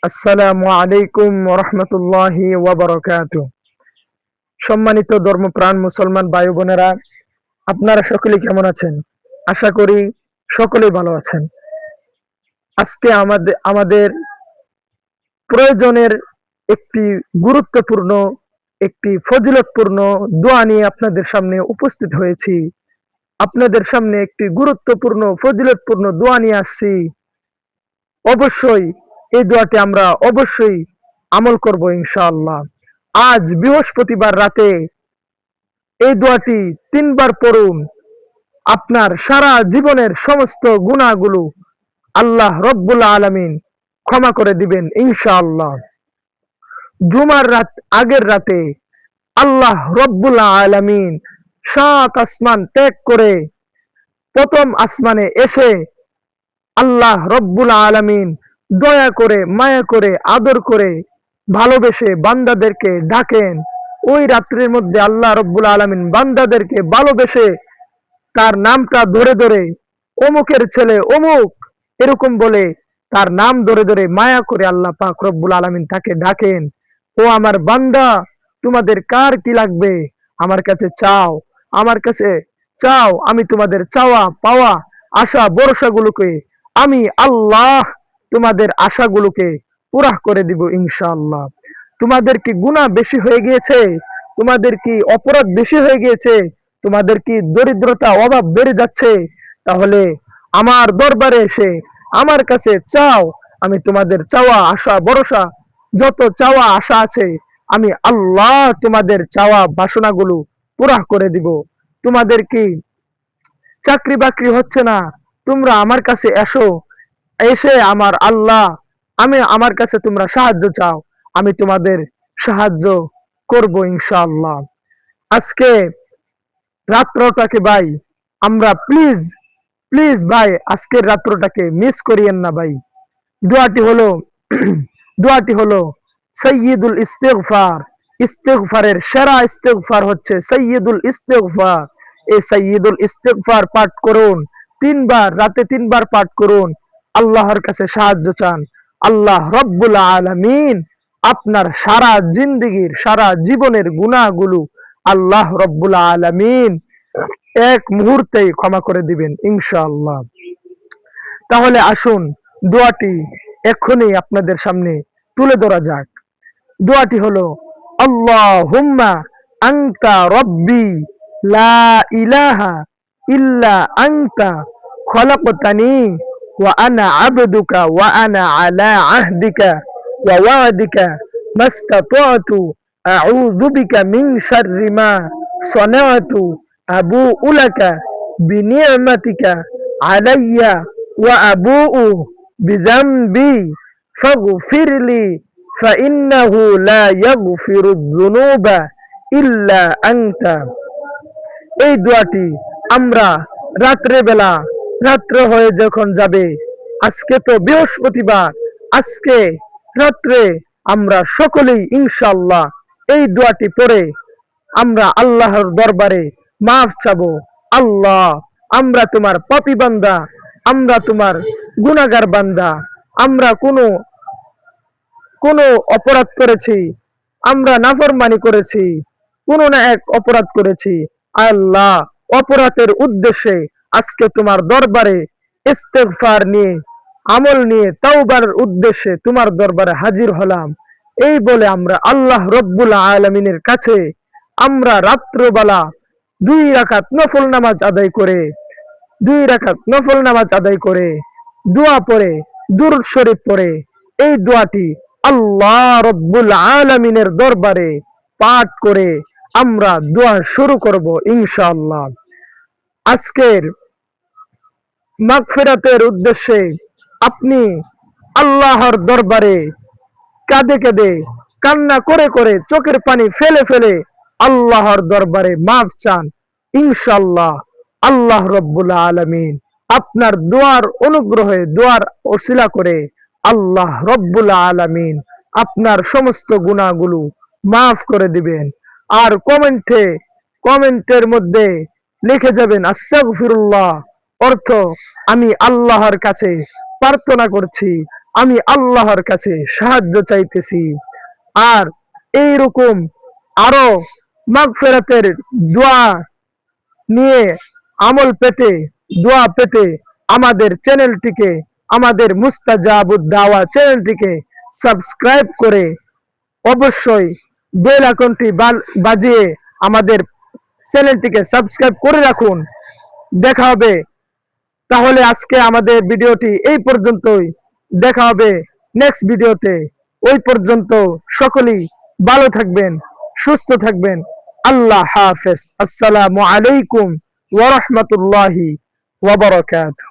আসসালামু আলাইকুম ওরহমতুল্লাহি ওয়াবারাকাতুহ। সম্মানিত ধর্মপ্রাণ মুসলমান ভাই বোনেরা, আপনারা সকলে কেমন আছেন? আশা করি সকলেই ভালো আছেন। আজকে আমাদের প্রয়োজনের একটি গুরুত্বপূর্ণ, একটি ফজিলতপূর্ণ দোয়া নিয়ে আপনাদের সামনে উপস্থিত হয়েছি। আপনাদের সামনে একটি গুরুত্বপূর্ণ ফজিলতপূর্ণ দোয়া নিয়ে আসছি। অবশ্যই এই দোয়াটি আমরা অবশ্যই আমল করব ইনশাআল্লাহ। আজ বৃহস্পতিবার রাতে এই দোয়াটি 3 বার পড়ুন। আপনার সারা জীবনের সমস্ত গুনাহগুলো আল্লাহ রব্বুল আলামিন ক্ষমা করে দিবেন ইনশাআল্লাহ। জুমার আগের রাতে আল্লাহ রব্বুল আলামিন 7 আসমান ত্যাগ করে প্রথম আসমানে এসে আল্লাহ রব্বুল আলামিন দয়া করে, মায়া করে, আদর করে, ভালোবেসে বান্দাদেরকে ডাকেন। ওই রাত্রির মধ্যে আল্লাহ রব্বুল আলামিন বান্দাদেরকে ভালোবেসে তার নামটা ধরে ধরে, অমুকের ছেলে অমুক এরকম বলে তার নাম ধরে ধরে মায়া করে আল্লাহ পাক রব্বুল আলামিন তাকে ডাকেন, ও আমার বান্দা, তোমাদের কার কি লাগবে আমার কাছে চাও, আমার কাছে চাও। আমি তোমাদের চাওয়া পাওয়া আশা ভরসাগুলোকে আমি আল্লাহ তোমাদের আশাগুলোকে পুরা করে দিব ইনশাআল্লাহ। তোমাদের কি গুনাহ বেশি হয়ে গিয়েছে? তোমাদের কি অপরাধ বেশি হয়ে গিয়েছে? তোমাদের কি দরিদ্রতা অভাব বেড়ে যাচ্ছে? তাহলে আমার দরবারে এসে আমার কাছে চাও। আমি তোমাদের চাওয়া আশা ভরসা যত চাওয়া আশা আছে আমি আল্লাহ তোমাদের চাওয়া বাসনাগুলো পুরা করে দিব। তোমাদের কি চাকরি বাকরি হচ্ছে না? তোমরা আমার কাছে এসো, এসে আমার আল্লাহ আমার কাছে তোমরা সাহায্য চাও, আমি তোমাদের সাহায্য করব ইনশাআল্লাহ। আজকে রাত্রটাকে ভাই আমরা প্লিজ প্লিজ ভাই আজকের রাত্রটাকে মিস করিয়েন না ভাই। দোয়াটি হলো দোয়াটি হলো সাইয়্যিদুল ইস্তিগফার। ইস্তিগফারের সেরা ইস্তিগফার হচ্ছে সাইয়্যিদুল ইস্তিগফার। এই সাইয়্যিদুল ইস্তিগফার পাঠ করুন 3 বার, রাতে 3 বার পাঠ করুন। আল্লাহর কাছে সাহায্য চান। আল্লাহ রব্বুল আলামিন আপনার সারা জিন্দেগীর সারা জীবনের গুনাহগুলো আল্লাহ রব্বুল আলামিন এক মুহূর্তেই ক্ষমা করে দিবেন ইনশাআল্লাহ। তাহলে আসুন দোয়াটি এখনই আপনাদের সামনে তুলে ধরা যাক। দোয়াটি হলো আল্লাহুম্মা আনতা রব্বি লা ইলাহা ইল্লা আনতা খলাকতানি ওয়া আনা আবদুকা ওয়া আনা আলা আহদিকা ওয়া ওয়াদিকা মাস্তাতাতু আউযু বিকা মিন শাররি মা সানাতু আবুউ লাকা বিনি'মাতিকা আলাইয়া ওয়া আবুউ বিযামবি ফাগফিরলি ফাইন্নাহু লা ইয়াগফিরুয যুনুবা ইল্লা আনতা। এই দোয়াটি আমরা রাত্রেবেলা, রাত্র হয়ে যখন যাবে, আজকে তো বৃহস্পতিবার, আজকে রাত্রে আমরা সকলেই ইনশাআল্লাহ এই দোয়াটি পড়ে আমরা আল্লাহর দরবারে মাফ চাবো। আল্লাহ, আমরা তোমার পাপী বান্দা, আমরা তোমার গুনাহগার বান্দা, আমরা কোনো কোনো অপরাধ করেছি, আমরা নাফরমানি করেছি, কোনো না এক অপরাধ করেছি। আল্লাহ, অপরাধের উদ্দেশ্যে আজকে তোমার দরবারে ইস্তেগফার নিয়ে, আমল নিয়ে, তাওবার উদ্দেশ্যে তোমার দরবারে হাজির হলাম। এই বলে আমরা আল্লাহ রব্বুল আলামিনের কাছে আমরা রাত্রবেলা 2 রাকাত নফল নামাজ আদায় করে, 2 রাকাত নফল নামাজ আদায় করে, দোয়া পড়ে, দুরূদ শরীফ পড়ে এই দোয়াটি আল্লাহ রব্বুল আলামিনের দরবারে পাঠ করে আমরা দোয়া শুরু করব ইনশাআল্লাহ। আজকের মাগফিরাতের উদ্দেশ্যে আপনি আল্লাহর দরবারে কাঁদে কাঁদে, কান্না করে করে, চোখের পানি ফেলে ফেলে আল্লাহর দরবারে মাফ চান ইনশাআল্লাহ। আল্লাহ রব্বুল আলামিন আপনার দোয়ার অনুগ্রহে, দোয়ার ওসিলা করে আল্লাহ রব্বুল আলামিন আপনার সমস্ত গুনাহগুলো মাফ করে দিবেন। আর কমেন্টের মধ্যে লিখে যাবেন আস্তাগফিরুল্লাহ, অর্থ আমি আল্লাহর কাছে প্রার্থনা করছি, আমি আল্লাহর কাছে সাহায্য চাইতেছি। আর এইরকম আরো মাগফিরাতের দোয়া নিয়ে আমল পেতে, দোয়া পেতে আমাদের চ্যানেলটিকে, আমাদের মুস্তাজাবুদ দাওয়া চ্যানেলটিকে সাবস্ক্রাইব করে অবশ্যই বেল আইকনটি বাজিয়ে আমাদের চ্যানেলটিকে সাবস্ক্রাইব করে রাখুন। দেখা হবে তাহলে আজকে আমাদের ভিডিওটি এই পর্যন্তই। দেখা হবে নেক্সট ভিডিওতে। ওই পর্যন্ত সকলেই ভালো থাকবেন, সুস্থ থাকবেন। আল্লাহ হাফেজ। আসসালামু আলাইকুম ওয়া রাহমাতুল্লাহি ওয়া বারাকাতুহু।